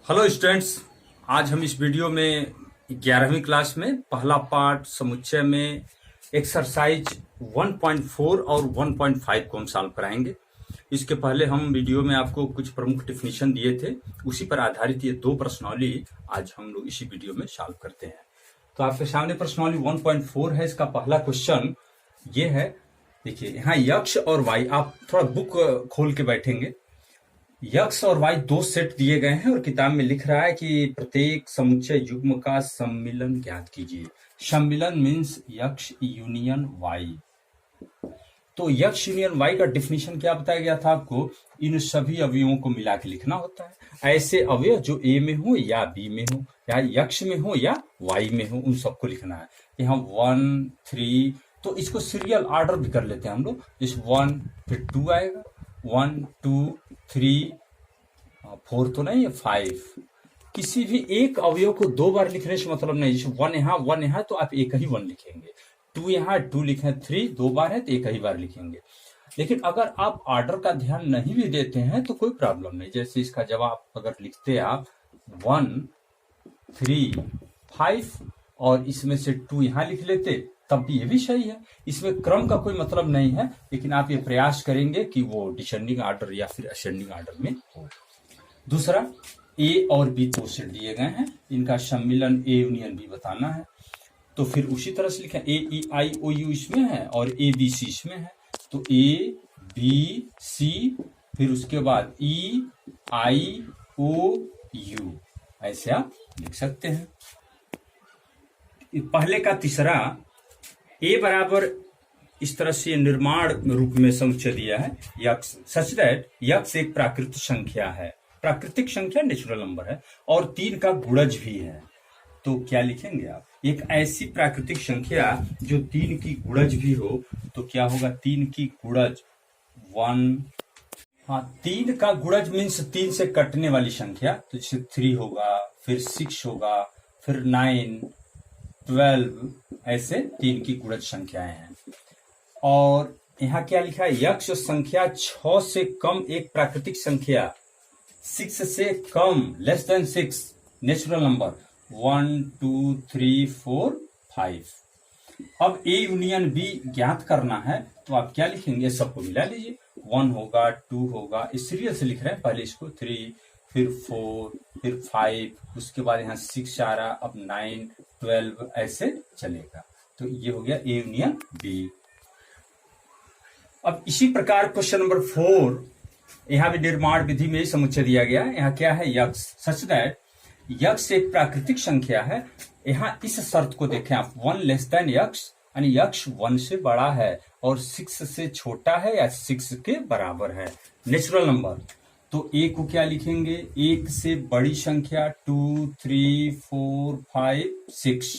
Hello students. आज हम इस वीडियो में 11वीं क्लास में पहला पार्ट समुच्चय में एक्सरसाइज 1.4 और 1.5 को हम सॉल्व कराएंगे। इसके पहले हम वीडियो में आपको कुछ प्रमुख डिफिनीशन दिए थे, उसी पर आधारित ये दो प्रश्नावली आज हम लोग इसी वीडियो में सॉल्व करते हैं। तो आपके सामने प्रश्नावली 1.4 है। इसका पहला क्वेश्चन ये है, देखिए यहाँ यक्ष और वाई, आप थोड़ा बुक खोल के बैठेंगे। यक्स और वाई दो सेट दिए गए हैं और किताब में लिख रहा है कि प्रत्येक समुच्चय युग्म का सम्मिलन ज्ञात कीजिए। सम्मिलन मीन्स यक्स यूनियन वाई। तो यक्स यूनियन वाई का डिफिनीशन क्या बताया गया था आपको? इन सभी अवयवों को मिला के लिखना होता है। ऐसे अवयव जो ए में हो या बी में हो या यक्स में हो या वाई में हो, उन सबको लिखना है। यहाँ 1 3, तो इसको सीरियल ऑर्डर भी कर लेते हैं हम लोग। इस 1 फिर 2 आएगा, 1 2 3 4 तो नहीं है 5। किसी भी एक अवयव को दो बार लिखने से मतलब नहीं। जैसे 1 यहाँ तो आप एक ही 1 लिखेंगे, 2 यहाँ 2 लिखे, 3 दो बार है तो एक ही बार लिखेंगे। लेकिन अगर आप ऑर्डर का ध्यान नहीं भी देते हैं तो कोई प्रॉब्लम नहीं। जैसे इसका जवाब अगर लिखते आप 1 3 5 और इसमें से 2 यहाँ लिख लेते तब भी ये भी सही है। इसमें क्रम का कोई मतलब नहीं है, लेकिन आप ये प्रयास करेंगे कि वो डिसेंडिंग ऑर्डर या फिर असेंडिंग ऑर्डर में हो। दूसरा, ए और बी दो सेट दिए गए हैं, इनका सम्मिलन ए यूनियन बी बताना है। तो फिर उसी तरह से लिखें, ए ई आई ओ यू इसमें है और ए बी सी इसमें है। तो ए बी सी, फिर उसके बाद ई आई ओ यू, ऐसे आप लिख सकते हैं। पहले का तीसरा, ए बराबर इस तरह से निर्माण रूप में समुच्चय दिया है, यक्स सच दैट यक्स एक प्राकृतिक संख्या है। प्राकृतिक संख्या नेचुरल नंबर है और 3 का गुणज भी है। तो क्या लिखेंगे आप? एक ऐसी प्राकृतिक संख्या जो 3 की गुणज भी हो, तो क्या होगा? 3 की गुणज 1। हाँ, 3 का गुणज मीन्स 3 से कटने वाली संख्या, तो जैसे 3 होगा, फिर 6 होगा, फिर 9 12, ऐसे 3 की गुणज संख्याएं हैं। और यहाँ क्या लिखा है? यक्ष संख्या 6 से कम एक प्राकृतिक संख्या, 6 से कम लेस देन 6 नेचुरल नंबर 1 2 3 4 5। अब ए यूनियन बी ज्ञात करना है, तो आप क्या लिखेंगे? सबको मिला लीजिए। 1 होगा, 2 होगा, इस सीरियल से लिख रहे हैं, पहले इसको 3 फिर 4 फिर 5, उसके बाद यहाँ 6 आ रहा, अब 9 12 ऐसे चलेगा। तो ये हो गया ए यूनियन बी। अब इसी प्रकार क्वेश्चन नंबर 4, यहाँ भी निर्माण विधि में समुच्चय दिया गया है। यहाँ क्या है? यक्स सच दैट यक्स एक प्राकृतिक संख्या है। यहाँ इस शर्त को देखें आप, 1 लेस देन यक्स, यानी यक्स 1 से बड़ा है और 6 से छोटा है या 6 के बराबर है, नेचुरल नंबर। तो ए को क्या लिखेंगे? 1 से बड़ी संख्या 2 3 4 5 6,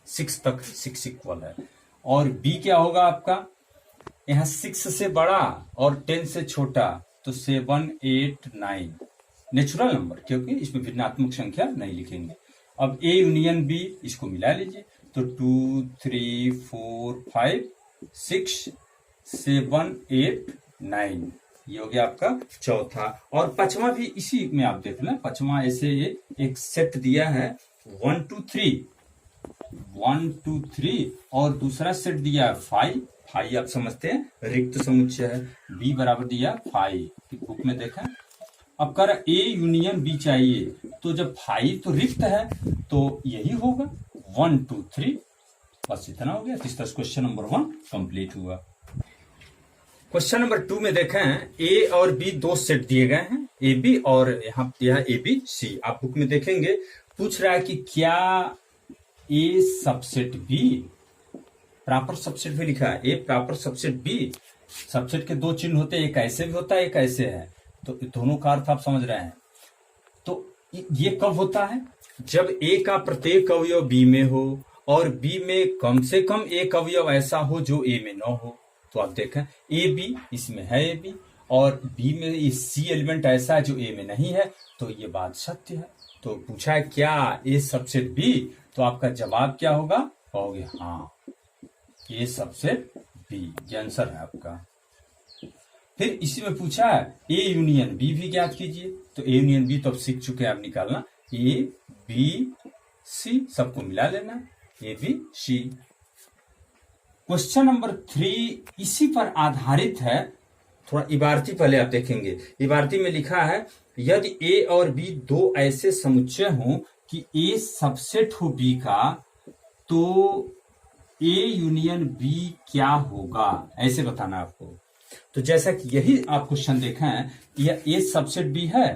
6 तक 6 इक्वल है। और बी क्या होगा आपका? यहाँ 6 से बड़ा और 10 से छोटा, तो 7 8 9 नेचुरल नंबर, क्योंकि इसमें भिन्नात्मक संख्या नहीं लिखेंगे। अब ए यूनियन बी, इसको मिला लीजिए, तो 2 3 4 5 6 7 8 9, ये हो गया आपका चौथा। और पांचवा भी इसी में आप देख लें, पांचवा ऐसे एक सेट दिया है 1 2 3 1 2 3 और दूसरा सेट दिया है 5। आप समझते हैं रिक्त समुच्चय है। बी बराबर दिया 5, बुक में देखा। अब कर ए यूनियन बी चाहिए, तो जब 5 तो रिक्त है तो यही होगा 1 2 3, बस इतना हो गया। इस तरह क्वेश्चन नंबर 1 कंप्लीट हुआ। क्वेश्चन नंबर 2 में देखें, ए और बी दो सेट दिए गए हैं, ए बी और यहाँ ए बी सी। आप बुक में देखेंगे, पूछ रहा है कि क्या ए सबसेट बी प्रॉपर सबसेट भी लिखा है, ए प्रॉपर सबसेट बी। सबसेट के दो चिन्ह होते हैं, एक ऐसे भी होता है, एक ऐसे है, तो दोनों का अर्थ आप समझ रहे हैं। तो ये कब होता है? जब ए का प्रत्येक अवयव बी में हो और बी में कम से कम एक अवयव ऐसा हो जो ए में न हो। तो आप देखें, ए बी, इसमें है ए बी, और बी में ये सी एलिमेंट ऐसा है जो ए में नहीं है, तो ये बात सत्य है। तो पूछा है क्या ए सबसेट बी, तो आपका जवाब क्या होगा? कहोगे हाँ, ये सबसेट बी, ये आंसर है आपका। फिर इसी में पूछा है ए यूनियन बी भी ज्ञात कीजिए, तो ए यूनियन बी तो अब सीख चुके हैं आप निकालना, ए बी सी सबको मिला लेना, A B C. Question number 3 इसी पर आधारित है, थोड़ा इबारती पहले आप देखेंगे। इबारती में लिखा है यदि ए और बी दो ऐसे समुच्चय हों कि ए सबसेट हो बी का, तो ए यूनियन बी क्या होगा, ऐसे बताना आपको। तो जैसा कि यही आप क्वेश्चन देखा है, यह ए सबसेट बी है,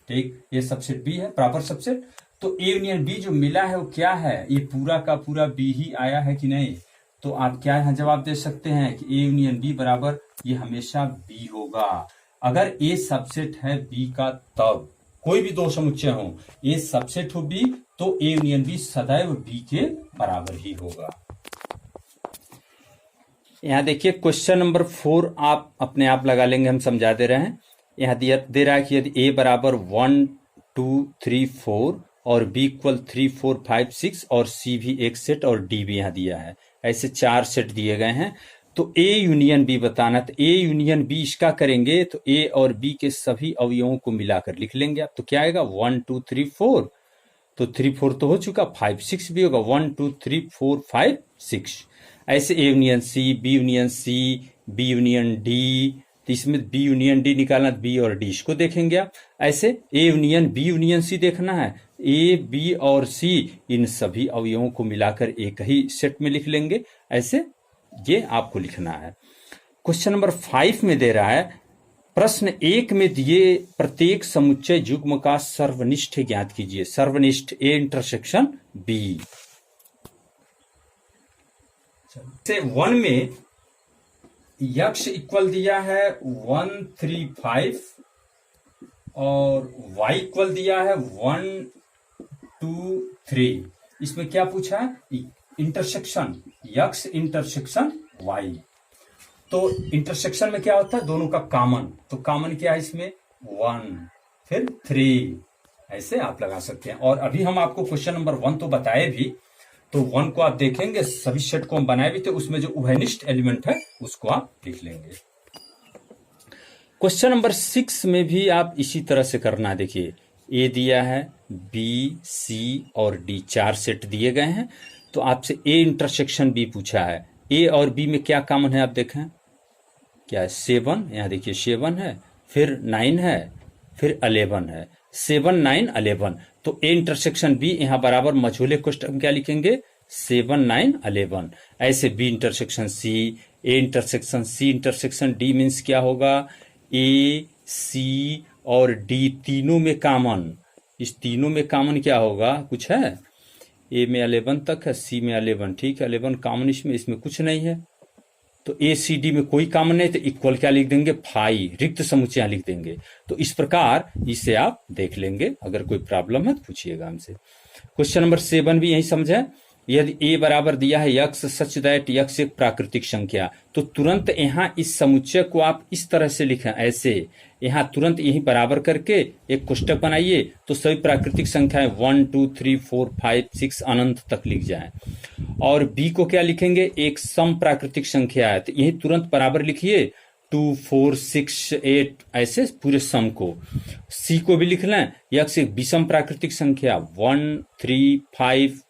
ठीक, ये सबसेट बी है, प्रॉपर सबसेट। तो ए यूनियन बी जो मिला है वो क्या है, ये पूरा का पूरा बी ही आया है कि नहीं। तो आप क्या यहाँ जवाब दे सकते हैं कि ए यूनियन बी बराबर ये हमेशा बी होगा। अगर ए सबसेट है बी का, तब कोई भी दो समुच्चय हो, ए सबसेट हो बी, तो ए यूनियन बी सदैव बी के बराबर ही होगा। यहाँ देखिए क्वेश्चन नंबर 4 आप अपने आप लगा लेंगे, हम समझा दे रहे हैं। यहाँ दे रहा है कि यदि ए बराबर 1 2 3 4 और बी इक्वल 3 4 5 6 और सी भी एक सेट और डी भी यहाँ दिया है, ऐसे 4 सेट दिए गए हैं। तो ए यूनियन बी बताना, तो ए यूनियन बी इसका करेंगे तो ए और बी के सभी अवयवों को मिलाकर लिख लेंगे आप। तो क्या आएगा 1 2 3 4, तो 3 4 तो हो चुका, 5 6 भी होगा, 1 2 3 4 5 6। ऐसे A union C, B union C, B union D, तो इसमें बी यूनियन डी निकालना, बी और डी इसको देखेंगे आप। ऐसे A union B union C देखना है, ए बी और सी इन सभी अवयवों को मिलाकर एक ही सेट में लिख लेंगे, ऐसे ये आपको लिखना है। क्वेश्चन नंबर 5 में दे रहा है प्रश्न 1 में दिए प्रत्येक समुच्चय युग्म का सर्वनिष्ठ ज्ञात कीजिए। सर्वनिष्ठ ए इंटरसेक्शन बी। 1 में यक्ष इक्वल दिया है 1 3 5 और y इक्वल दिया है 1 2 3। इसमें क्या पूछा है, इंटरसेक्शन यक्ष इंटरसेक्शन y। तो इंटरसेक्शन में क्या होता है, दोनों का कॉमन, तो कॉमन क्या है इसमें 1 फिर 3, ऐसे आप लगा सकते हैं। और अभी हम आपको क्वेश्चन नंबर 1 तो बताए भी, तो 1 को आप देखेंगे, सभी सेट को हम बनाए भी थे, उसमें जो उभयनिष्ठ एलिमेंट है उसको आप लिख लेंगे। क्वेश्चन नंबर 6 में भी आप इसी तरह से करना है। देखिए ए दिया है, बी सी और डी 4 सेट दिए गए हैं, तो आपसे ए इंटरसेक्शन बी पूछा है। ए और बी में क्या कॉमन है आप देखें, क्या है 7, यहाँ देखिए 7 है, फिर 9 है, फिर 11 है, 7 9 11। तो ए इंटरसेक्शन बी यहाँ बराबर मझोले कोष्ठक में क्या लिखेंगे 7 9 11। ऐसे B intersection C, A intersection C intersection D means क्या होगा, ए सी और डी तीनों में कॉमन, इस तीनों में कॉमन क्या होगा, कुछ है, ए में 11 तक है, सी में 11, ठीक है 11 कॉमन इसमें कुछ नहीं है। तो ए सी डी में कोई कॉमन नहीं, तो इक्वल क्या लिख देंगे 5, रिक्त समुच्चय लिख देंगे। तो इस प्रकार इसे आप देख लेंगे, अगर कोई प्रॉब्लम है तो पूछिएगा हमसे। क्वेश्चन नंबर 7 भी यही समझे, यदि ए बराबर दिया है यक्स सच दैट यक्स एक प्राकृतिक संख्या, तो तुरंत यहाँ इस समुच्चय को आप इस तरह से लिखें, ऐसे यहाँ तुरंत यही बराबर करके एक कोष्टक बनाइए, तो सभी प्राकृतिक संख्याएं 1 2 3 4 5 6 अनंत तक लिख जाएं। और बी को क्या लिखेंगे, एक सम प्राकृतिक संख्या है, तो यही तुरंत बराबर लिखिए 2 4 6 8, ऐसे पूरे सम को। सी को भी लिख लें, यक्स एक विषम प्राकृतिक संख्या 1 3 5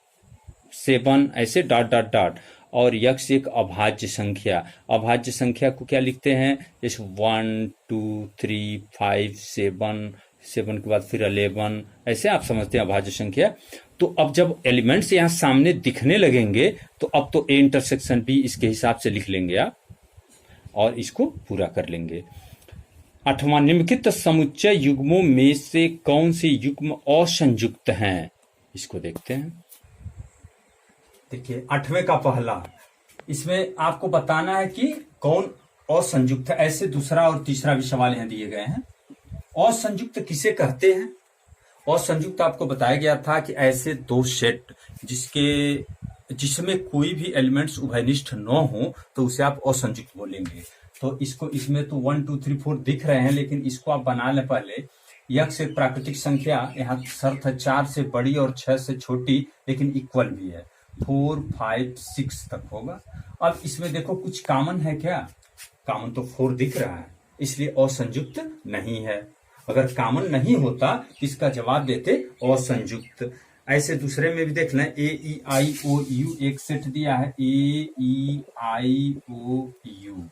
7, ऐसे डॉट डॉट डॉट। और यक्स एक अभाज्य संख्या, अभाज्य संख्या को क्या लिखते हैं, जैसे 1 2 3 5 7, 7 के बाद फिर 11, ऐसे आप समझते हैं अभाज्य संख्या। तो अब जब एलिमेंट्स यहाँ सामने दिखने लगेंगे, तो अब तो ए इंटरसेक्शन बी इसके हिसाब से लिख लेंगे आप और इसको पूरा कर लेंगे। 8वां, निम्नलिखित समुच्चय युग्मों में से कौन से युग्म असंयुक्त हैं, इसको देखते हैं। देखिए 8वें का पहला, इसमें आपको बताना है कि कौन असंयुक्त है। ऐसे दूसरा और तीसरा भी सवाल यहां दिए गए हैं। असंयुक्त किसे कहते हैं, असंयुक्त आपको बताया गया था कि ऐसे दो सेट जिसमें कोई भी एलिमेंट्स उभयनिष्ठ न हो, तो उसे आप असंयुक्त बोलेंगे। तो इसको, इसमें तो 1 2 3 4 दिख रहे हैं, लेकिन इसको आप बना लें पहले। यक्स एक प्राकृतिक संख्या, यहाँ शर्त है 4 से बड़ी और 6 से छोटी, लेकिन इक्वल भी है, 4 5 6 तक होगा। अब इसमें देखो कुछ कॉमन है क्या, कॉमन तो 4 दिख रहा है, इसलिए असंयुक्त नहीं है। अगर कॉमन नहीं होता इसका जवाब देते असंयुक्त। ऐसे दूसरे में भी देख लें, ए ई आई ओ यू एक सेट दिया है, ए ई आई ओ यू,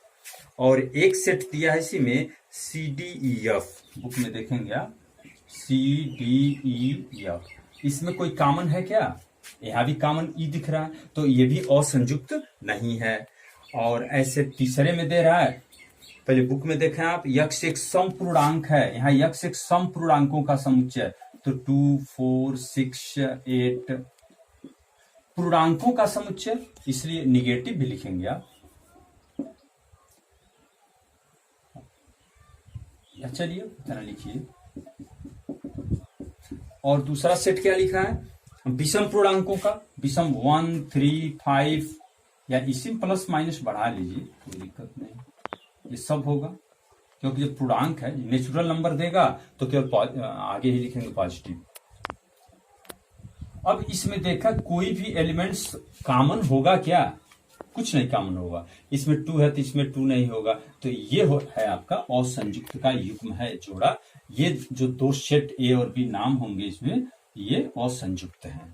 और एक सेट दिया है इसी में C D E F. Book में देखेंगे आप, सी डी ई एफ, इसमें कोई कॉमन है क्या? यहां भी कॉमन ई दिख रहा है, तो ये भी असंयुक्त नहीं है। और ऐसे तीसरे में दे रहा है, पहले बुक में देखें आप, यक्ष एक समपूर्णांक है, यहाँ यक्ष एक समपूर्णांकों का समुच्चय, तो 2 4 6 8 पूर्णांकों का समुच्चय, इसलिए निगेटिव भी लिखेंगे आप। चलिए इतना लिखिए। और दूसरा सेट क्या लिखा है? विषम पूर्णांकों का, विषम 1 3 5, या इसी प्लस माइनस बढ़ा लीजिए, कोई दिक्कत नहीं, ये सब होगा, क्योंकि जब पूर्णांक है, नेचुरल नंबर देगा तो केवल आगे ही लिखेंगे पॉजिटिव। अब इसमें देखा कोई भी एलिमेंट्स कॉमन होगा क्या? कुछ नहीं कॉमन होगा। इसमें 2 है तो इसमें 2 नहीं होगा, तो ये है आपका असंयुक्त का युग्म है जोड़ा। ये जो दो सेट ए और बी नाम होंगे इसमें, ये असंयुक्त हैं।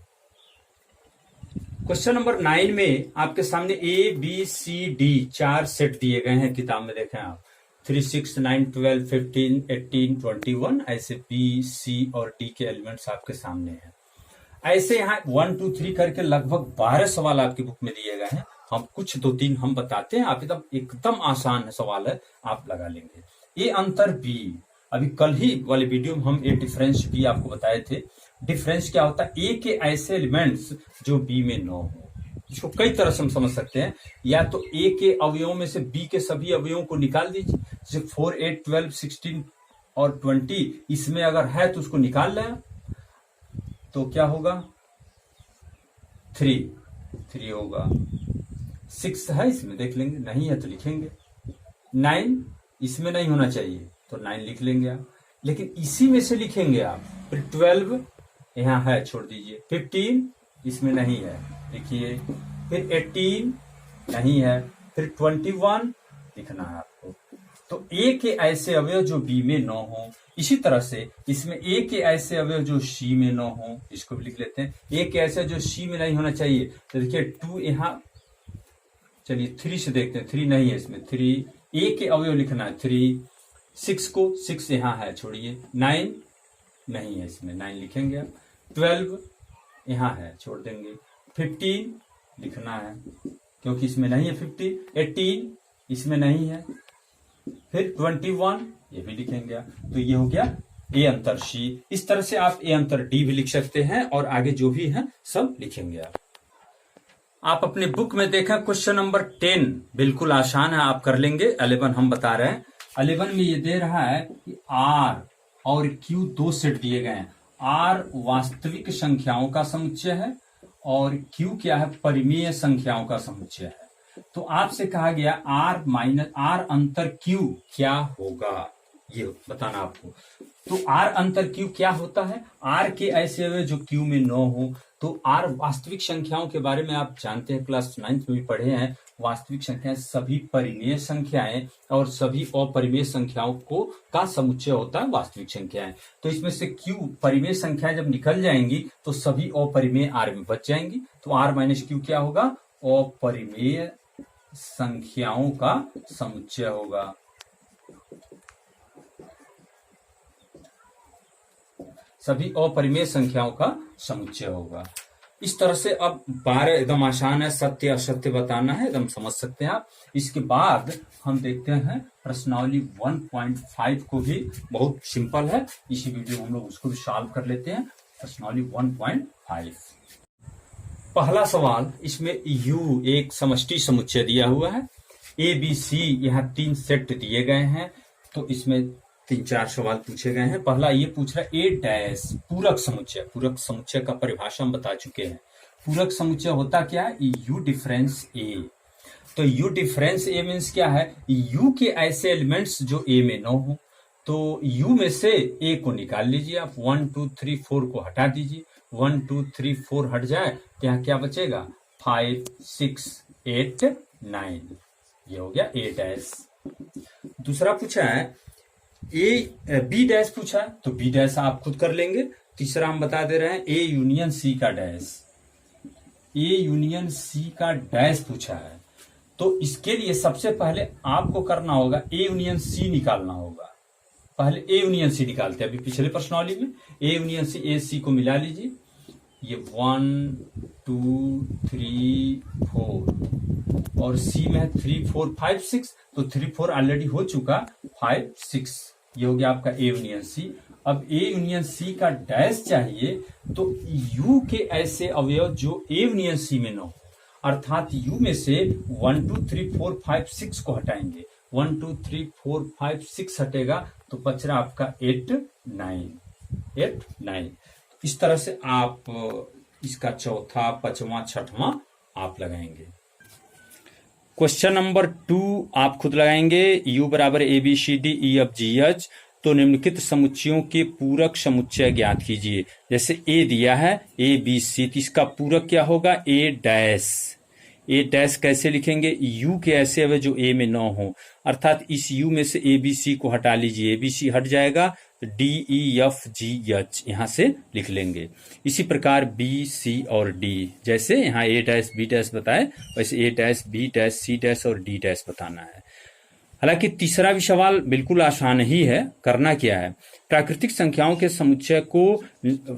क्वेश्चन नंबर 9 में आपके सामने A B C D 4 set दिए गए हैं, किताब में देखें आप, 3 6 9 12 15 18 21, ऐसे बी सी और डी के एलिमेंट्स आपके सामने हैं। ऐसे यहाँ 1 2 3 करके लगभग 12 सवाल आपकी बुक में दिए गए हैं। हम कुछ 2-3 हम बताते हैं, आप एकदम आसान सवाल है, आप लगा लेंगे। ए अंतर बी, अभी कल ही वाले वीडियो में हम ए डिफरेंस बी आपको बताए थे। डिफरेंस क्या होता है? ए के ऐसे एलिमेंट्स जो बी में न हो। इसको कई तरह से हम समझ सकते हैं, या तो ए के अवयवों में से बी के सभी अवयवों को निकाल दीजिए, जैसे 4 8 12 16 और 20, इसमें अगर है तो उसको निकाल लें, तो क्या होगा? 3 होगा। 6 है इसमें, देख लेंगे, नहीं है तो लिखेंगे। 9 इसमें नहीं होना चाहिए तो 9 लिख लेंगे आप, लेकिन इसी में से लिखेंगे आप। फिर 12 यहाँ है, छोड़ दीजिए। 15 इसमें नहीं है, लिखिए। फिर 18 नहीं है, फिर 21 लिखना है आपको। तो ए के ऐसे अवयव जो बी में न हो, इसी तरह से इसमें ए के ऐसे अवयव जो सी में न हो, इसको भी लिख लेते हैं। ए के ऐसे जो सी में नहीं होना चाहिए, तो देखिए 2 यहाँ, चलिए 3 से देखते हैं, 3 नहीं है इसमें, 3 ए के अवयव लिखना है, 3 6 को 6 यहाँ है, छोड़िए। 9 नहीं है इसमें, 9 लिखेंगे आप। 12 यहाँ है, छोड़ देंगे। 15 लिखना है क्योंकि इसमें नहीं है। 15 18 इसमें नहीं है। फिर 21 ये भी लिखेंगे आप। तो ये हो गया ए अंतर सी। इस तरह से आप ए अंतर डी भी लिख सकते हैं, और आगे जो भी है सब लिखेंगे आप अपने बुक में देखा क्वेश्चन नंबर 10 बिल्कुल आसान है, आप कर लेंगे। 11 हम बता रहे हैं। 11 में ये दे रहा है कि आर और क्यू 2 सेट दिए गए हैं। आर वास्तविक संख्याओं का समुच्चय है और क्यू क्या है? परिमेय संख्याओं का समुच्चय है। तो आपसे कहा गया आर माइनस आर अंतर क्यू क्या होगा, ये बताना आपको। तो आर अंतर क्यू क्या होता है? आर के ऐसे अवयव जो क्यू में न हो। तो आर वास्तविक संख्याओं के बारे में आप जानते हैं, क्लास 9th में भी पढ़े हैं। वास्तविक संख्याएं सभी परिमेय संख्याएं और सभी अपरिमेय संख्याओं को का समुच्चय होता है वास्तविक संख्याएं। तो इसमें से क्यू परिमेय संख्याएं जब निकल जाएंगी तो सभी अपरिमेय आर में बच जाएंगी। तो आर माइनस क्यू क्या होगा? अपरिमेय संख्याओं का समुच्चय होगा। सभी अपरिमेय संख्याओं का समुच्चय होगा। इस तरह से अब 12 एकदम आसान है, सत्य असत्य बताना है, एकदम समझ सकते हैं आप। इसके बाद हम देखते हैं प्रश्नावली 1.5 को भी, बहुत सिंपल है। इसी वीडियो में हम लोग उसको भी सॉल्व कर लेते हैं। प्रश्नावली 1.5 पहला सवाल, इसमें यू एक समष्टि समुच्चय दिया हुआ है। ए बी सी यहाँ 3 सेट दिए गए हैं, तो इसमें 3-4 सवाल पूछे गए हैं। पहला ये पूछ रहा है ए डैश पूरक समुच्चय। पूरक समुच्चय का परिभाषा हम बता चुके हैं। पूरक समुच्चय होता क्या है? यू डिफरेंस ए। तो यू डिफरेंस ए मीन्स क्या है? यू के ऐसे एलिमेंट्स जो ए में न हो। तो यू में से ए को निकाल लीजिए आप। 1 2 3 4 को हटा दीजिए। 1 2 3 4 हट जाए तो यहाँ क्या बचेगा? 5 6 8 9। ये हो गया ए डैश। दूसरा पूछा है ए बी डैश पूछा है तो बी डैश आप खुद कर लेंगे। तीसरा हम बता दे रहे हैं ए यूनियन सी का डैश, ए यूनियन सी का डैश पूछा है तो इसके लिए सबसे पहले आपको करना होगा ए यूनियन सी निकालना होगा। पहले ए यूनियन सी निकालते हैं, अभी पिछले प्रश्नावली में ए यूनियन सी, ए सी को मिला लीजिए, ये 1 2 3 4 और सी में है 3 4 5 6, तो 3 4 ऑलरेडी हो चुका, 5 6 ये हो गया आपका ए यूनियन सी। अब ए यूनियन सी का डैश चाहिए तो यू के ऐसे अवयव जो ए यूनियन सी में न हो, अर्थात यू में से 1 2 3 4 5 6 को हटाएंगे, 1 2 3 4 5 6 हटेगा तो बच रहा आपका 8 9। इस तरह से आप इसका चौथा, पांचवा, छठवां आप लगाएंगे। क्वेश्चन नंबर 2 आप खुद लगाएंगे। U बराबर ABCD EF GH, तो निम्नलिखित समुच्चयों के पूरक समुच्चय ज्ञात कीजिए। जैसे A दिया है ABC, तो इसका पूरक क्या होगा, A डैश। A डैश कैसे लिखेंगे, U के ऐसे अवयव जो A में न हो, अर्थात इस U में से ABC को हटा लीजिए, ABC हट जाएगा, DEFGH यहां से लिख लेंगे। इसी प्रकार B C और D, जैसे यहाँ A डैश B डैश बताए वैसे A dash B dash C dash और D डैश बताना है। हालांकि तीसरा भी सवाल बिल्कुल आसान ही है। करना क्या है, प्राकृतिक संख्याओं के समुच्चय को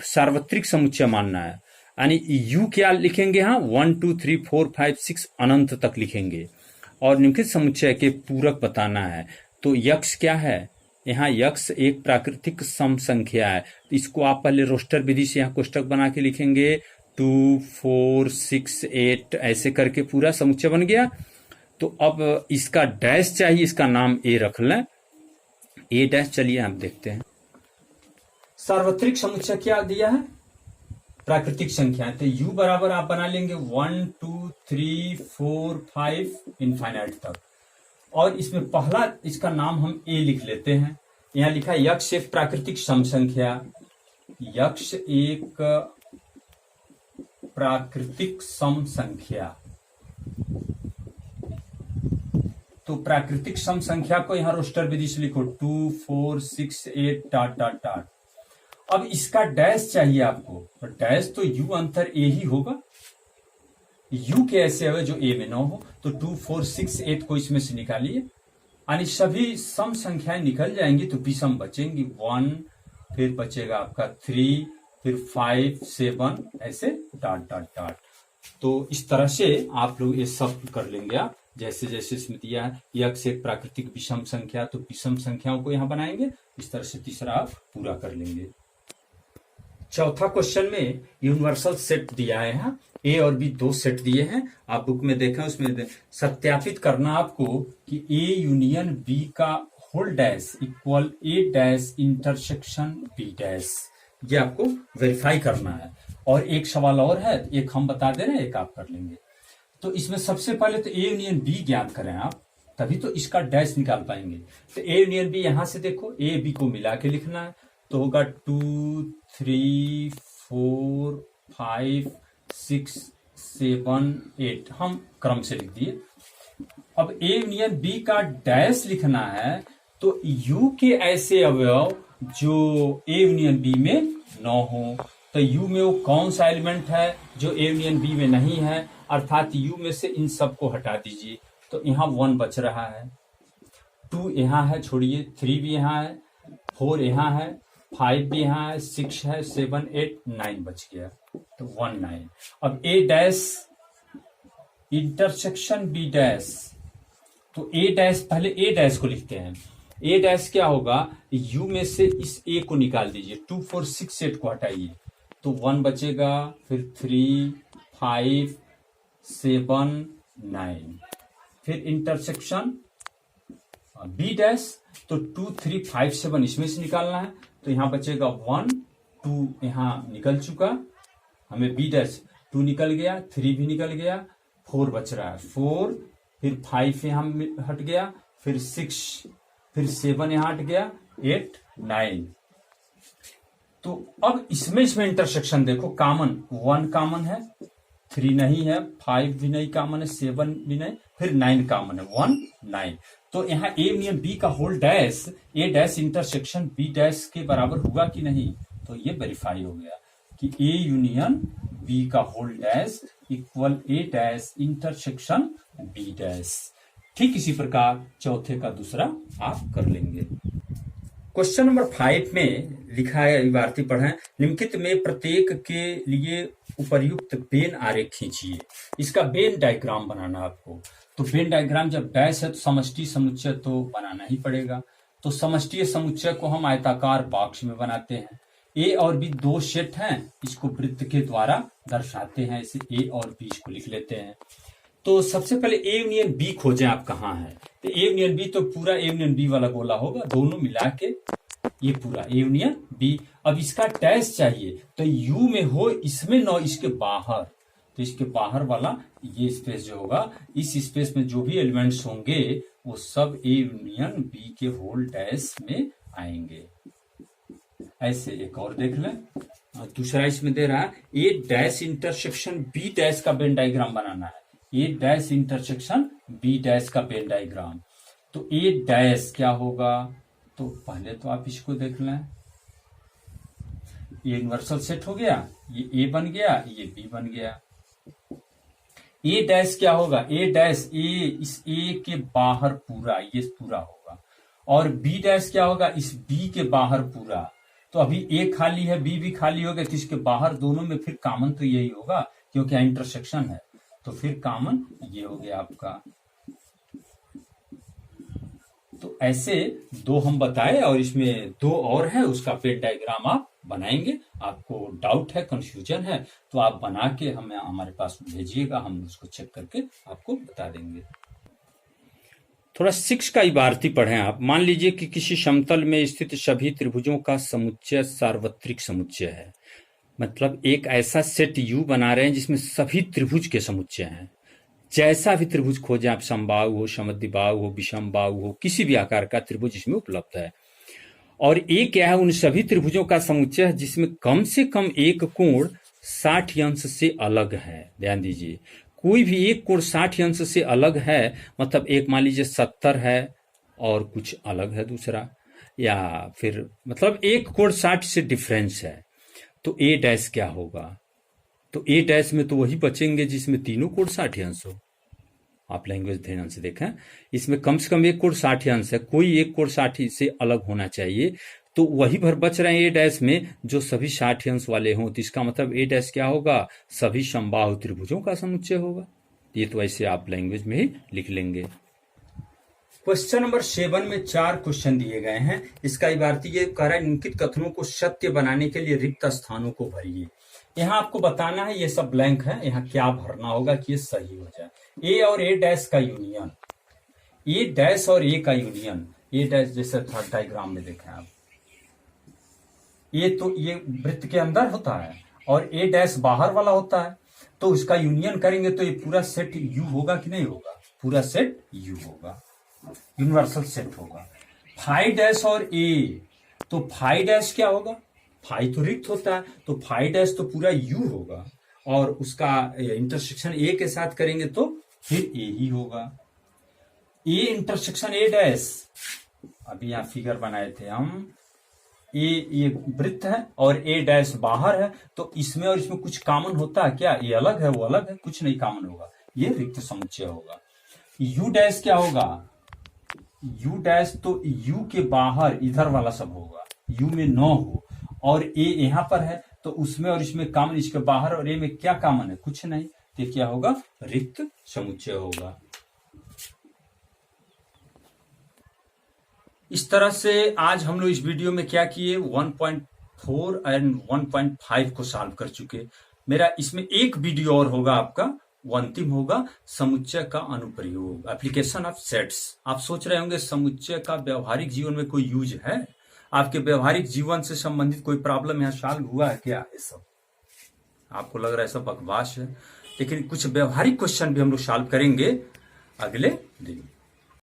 सार्वत्रिक समुच्चय मानना है, यानी U क्या लिखेंगे, हाँ 1 2 3 4 5 6 अनंत तक लिखेंगे और निम्नलिखित समुच्चय के पूरक बताना है। तो यक्ष क्या है, यहाँ यक्ष एक प्राकृतिक सम संख्या है, तो इसको आप पहले रोस्टर विधि से यहाँ कोष्टक बना के लिखेंगे, 2 4 6 8 ऐसे करके पूरा समुच्चय बन गया। तो अब इसका डैश चाहिए, इसका नाम ए रख लें, ए डैश। चलिए आप देखते हैं सार्वत्रिक समुच्चय क्या दिया है, प्राकृतिक संख्या। तो u बराबर आप बना लेंगे 1 2 3 4 5 इनफाइनाइट तक, और इसमें पहला इसका नाम हम ए लिख लेते हैं। यहां लिखा है यक्ष एक प्राकृतिक सम संख्या, यक्ष एक प्राकृतिक सम संख्या। तो प्राकृतिक सम संख्या को यहां रोस्टर विधि से लिखो, 2 4 6 8 डॉट डॉट डॉट। अब इसका डैश चाहिए आपको, तो डैश तो u अंतर a ही होगा, u के ऐसे अवयव जो a में न हो, तो 2 4 6 8 को इसमें से निकालिए, यानी सभी सम संख्याएं निकल जाएंगी तो विषम बचेंगी, 1 फिर बचेगा आपका 3 फिर 5 7 ऐसे डॉट डॉट डॉट। तो इस तरह से आप लोग ये सब कर लेंगे आप, जैसे जैसे इसमें दिया है यक्ष एक प्राकृतिक विषम संख्या, तो विषम संख्याओं को यहां बनाएंगे, इस तरह से तीसरा आप पूरा कर लेंगे। चौथा क्वेश्चन में यूनिवर्सल सेट दिया है, हाँ ए और बी दो सेट दिए हैं, आप बुक में देखें, उसमें सत्यापित करना आपको कि ए यूनियन बी का होल डैश इक्वल ए डैश इंटरसेक्शन बी डैश, ये आपको वेरीफाई करना है। और एक सवाल और है, एक हम बता दे रहे हैं, एक आप कर लेंगे। तो इसमें सबसे पहले तो ए यूनियन बी ज्ञात करें आप, तभी तो इसका डैश निकाल पाएंगे। तो ए यूनियन बी यहां से देखो, ए बी को मिला के लिखना है, तो होगा 2 3 4 5 6 7 8, हम क्रम से लिख दिए। अब ए यूनियन बी का डैश लिखना है, तो यू के ऐसे अवयव जो ए यूनियन बी में न हो, तो यू में वो कौन सा एलिमेंट है जो ए यूनियन बी में नहीं है, अर्थात यू में से इन सब को हटा दीजिए। तो यहाँ 1 बच रहा है, 2 यहाँ है, छोड़िए, 3 भी यहाँ है, 4 यहाँ है, 5 भी यहाँ है, 6 है, 7 8 9 बच गया, तो 1 9। अब ए डैश इंटरसेक्शन बी डैश, तो ए डैश, पहले ए डैश को लिखते हैं। ए डैश क्या होगा, यू में से इस ए को निकाल दीजिए, 2 4 6 8 को हटाइए, तो 1 बचेगा, फिर 3 5 7 9, फिर इंटरसेक्शन बी डैश, तो 2 3 5 7 इसमें से निकालना है, तो यहां बचेगा 1 2 यहां निकल चुका, हमें बी डैश 2 निकल गया, 3 भी निकल गया, 4 बच रहा है, 4 फिर 5 यहां हट गया, फिर 6 फिर 7 यहां हट गया, 8 9। तो अब इसमें इंटरसेक्शन देखो, कॉमन 1 कॉमन है, 3 नहीं है, 5 भी नहीं कॉमन है, 7 भी नहीं, फिर 9 कॉमन है, 1 9। तो यहाँ ए यूनियन बी का होल डैश ए डैश इंटरसेक्शन बी डैश के बराबर हुआ कि नहीं, तो ये वेरीफाई हो गया कि ए यूनियन बी का होल डैश इक्वल ए डैश इंटरसेक्शन बी डैश। ठीक इसी प्रकार चौथे का दूसरा आप कर लेंगे। क्वेश्चन नंबर 5 में लिखा है, विद्यार्थी पढ़ें, निम्नलिखित में प्रत्येक के लिए उपर्युक्त वेन आरेख खींचिए। इसका वेन डायग्राम बनाना आपको। तो वेन डायग्राम जब डैश है तो समष्टि समुच्चय तो बनाना ही पड़ेगा। तो समष्टि समुच्चय को हम आयताकार बॉक्स में बनाते हैं। ए और बी दो सेट हैं, इसको वृत्त के द्वारा दर्शाते हैं। इसे ए और बी को लिख लेते हैं। तो सबसे पहले ए यूनियन बी खोजें आप कहाँ है। तो ए यूनियन बी तो पूरा ए यूनियन बी वाला गोला होगा, दोनों मिला के ये पूरा ए यूनियन बी। अब इसका डैश चाहिए तो यू में हो, इसमें न इसके बाहर। तो इसके बाहर वाला ये स्पेस जो होगा, इस स्पेस में जो भी एलिमेंट्स होंगे वो सब ए यूनियन बी के होल डैश में आएंगे। ऐसे एक और देख लें। दूसरा इसमें दे रहा है ए डैश इंटरसेक्शन बी डैश का वेन डायग्राम बनाना है। ए डैश इंटरसेक्शन बी डैश का वेन डायग्राम। तो ए डैश क्या होगा, तो पहले तो आप इसको देख लें। ये यूनिवर्सल सेट हो गया, ये ए बन गया, ये बी बन गया। ए डैश क्या होगा, ए डैश ए इस ए के बाहर पूरा, ये पूरा होगा। और बी डैश क्या होगा, इस बी के बाहर पूरा। तो अभी ए खाली है, बी भी खाली हो गया, तो इसके बाहर दोनों में फिर कॉमन तो यही होगा क्योंकि इंटरसेक्शन है। तो फिर कॉमन ये हो गया आपका। तो ऐसे दो हम बताए और इसमें दो और है, उसका वेन डायग्राम आप बनाएंगे। आपको डाउट है, कंफ्यूजन है तो आप बना के हमें हमारे पास भेजिएगा, हम उसको चेक करके आपको बता देंगे। थोड़ा 6 का इबारती पढ़ें आप। मान लीजिए कि किसी समतल में स्थित सभी त्रिभुजों का समुच्चय सार्वत्रिक समुच्चय है। मतलब एक ऐसा सेट यू बना रहे हैं जिसमें सभी त्रिभुज के समुच्चय हैं। जैसा भी त्रिभुज खोजें आप, समबाहु हो, समद्विबाहु हो, विषमबाहु हो, किसी भी आकार का त्रिभुज इसमें उपलब्ध है। और ए क्या है, उन सभी त्रिभुजों का समुच्चय है जिसमें कम से कम एक कोण 60 अंश से अलग है। ध्यान दीजिए, कोई भी एक कोण 60 अंश से अलग है। मतलब एक मान लीजिए 70 है और कुछ अलग है दूसरा, या फिर मतलब एक कोण 60 से डिफरेंस है। तो ए डैश क्या होगा, तो ए डैश में तो वही बचेंगे जिसमें तीनों कोण 60 अंश हो। आप लैंग्वेज ध्यान से देखें, इसमें कम से कम एक कोण 60 अंश है, कोई एक कोण 60 से अलग होना चाहिए। तो वही भर बच रहे हैं ए डैश में जो सभी 60 अंश वाले हों। तो इसका मतलब ए डैश क्या होगा, सभी समबाहु त्रिभुजों का समुच्चय होगा। ये तो ऐसे आप लैंग्वेज में ही लिख लेंगे। क्वेश्चन नंबर 7 में 4 क्वेश्चन दिए गए हैं। इसका इबारती ये कह रहा है, निम्नलिखित कथनों को सत्य बनाने के लिए रिक्त स्थानों को भरिए। यहाँ आपको बताना है, ये सब ब्लैंक है, यहाँ क्या भरना होगा कि ये सही हो जाए। ए और ए डैश का यूनियन, ए डैश और ए का यूनियन, ए डैश जैसे थर्ड डायग्राम में देखें आप, ये तो ये वृत्त के अंदर होता है और ए डैश बाहर वाला होता है। तो इसका यूनियन करेंगे तो ये पूरा सेट यू होगा कि नहीं होगा, पूरा सेट यू होगा, यूनिवर्सल सेट होगा। फाई डैश और ए, तो फाई डैश क्या होगा, फाई तो रिक्त होता है, तो फाई डैश तो पूरा यू होगा और उसका इंटरसेक्शन ए के साथ करेंगे तो फिर ए ही होगा। ए इंटरसेक्शन ए डैश, अभी यहां फिगर बनाए थे हम, ये वृत्त है और ए डैश बाहर है। तो इसमें और इसमें कुछ कॉमन होता है क्या, ये अलग है वो अलग है, कुछ नहीं कॉमन होगा, ये रिक्त समुच्चय होगा। यू डैश क्या होगा, यू डैश तो यू के बाहर इधर वाला सब होगा, यू में 9 हो और ए यहां पर है तो उसमें और इसमें कॉमन, इसके बाहर और ए में क्या कॉमन है, कुछ नहीं। तो क्या होगा, रिक्त समुच्चय होगा। इस तरह से आज हम लोग इस वीडियो में क्या किए, 1.4 एंड 1.5 को सॉल्व कर चुके। मेरा इसमें एक वीडियो और होगा आपका, वो अंतिम होगा, समुच्चय का अनुप्रयोग, एप्लीकेशन ऑफ सेट्स। आप सोच रहे होंगे समुच्चय का व्यवहारिक जीवन में कोई यूज है, आपके व्यवहारिक जीवन से संबंधित कोई प्रॉब्लम यहाँ सॉल्व हुआ है क्या, ये सब आपको लग रहा है सब बकवास है। लेकिन कुछ व्यवहारिक क्वेश्चन भी हम लोग सॉल्व करेंगे अगले दिन।